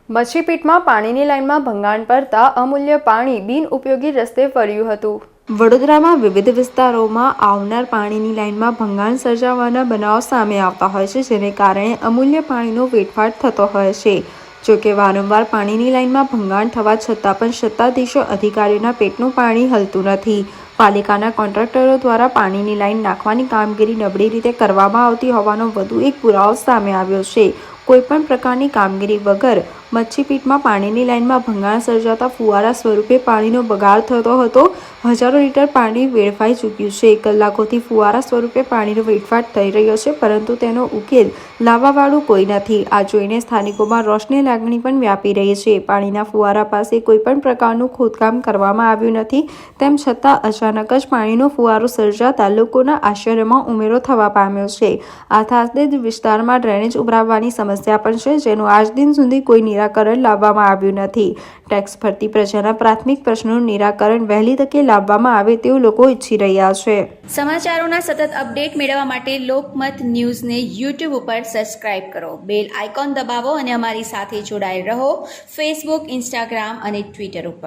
મચ્છીપીટમાં પાણીની લાઇનમાં ભંગાણ પડતા અમૂલ્ય પાણી બિનઉપયોગી રસ્તે ફર્યું હતું। વડોદરામાં વિવિધ વિસ્તારોમાં આવનાર પાણીની લાઇનમાં ભંગાણ સર્જાવાના બનાવો સામે આવતા હોય છે, જેને કારણે અમૂલ્ય પાણીનો વેડફાટ થતો હોય છે। જોકે વારંવાર પાણીની લાઇનમાં ભંગાણ થવા છતાં પણ સત્તાધીશો અધિકારીઓના પેટનું પાણી હલતું નથી। પાલિકાના કોન્ટ્રાક્ટરો દ્વારા પાણીની લાઇન નાખવાની કામગીરી નબળી રીતે કરવામાં આવતી હોવાનો વધુ એક પુરાવો સામે આવ્યો છે। કોઈપણ પ્રકારની કામગીરી વગર મચ્છીપીટમાં પાણીની લાઇનમાં ભંગાણ સર્જાતા ફુવારા સ્વરૂપે પાણીનો બગાડ થતો હતો। હજારો લીટર પાણી વેડફાઈ ચૂક્યું છે। કલાકોથી ફુવારા સ્વરૂપે પાણીનો વેડફાટ થઈ રહ્યો છે, પરંતુ તેનો ઉકેલ લાવવાવાળું કોઈ નથી। આ જોઈને સ્થાનિકોમાં રોષની લાગણી પણ વ્યાપી રહી છે। પાણીના ફુવારા પાસે કોઈપણ પ્રકારનું ખોદકામ કરવામાં આવ્યું નથી, તેમ છતાં અચાનક જ પાણીનો ફુવારો સર્જાતા લોકોના આશ્ચર્યમાં ઉમેરો થવા પામ્યો છે। આ સાથે જ વિસ્તારમાં ડ્રેનેજ ઉભરાવવાની સમસ્યા પણ છે, જેનું આજ દિન સુધી કોઈ નિરાકરણ લાવવામાં આવ્યું નથી। ટેક્સ ભરતી પ્રજાના પ્રાથમિક પ્રશ્નોનું નિરાકરણ વહેલી તકે લાવવામાં આવે તેવું લોકો ઈચ્છી રહ્યા છે। સમાચારોના સતત અપડેટ મેળવવા માટે લોકમત ન્યૂઝને YouTube ઉપર સબસ્ક્રાઇબ કરો, બેલ આઇકોન દબાવો અને અમારી સાથે જોડાયેલ રહો ફેસબુક, ઇન્સ્ટાગ્રામ અને ટ્વિટર ઉપર।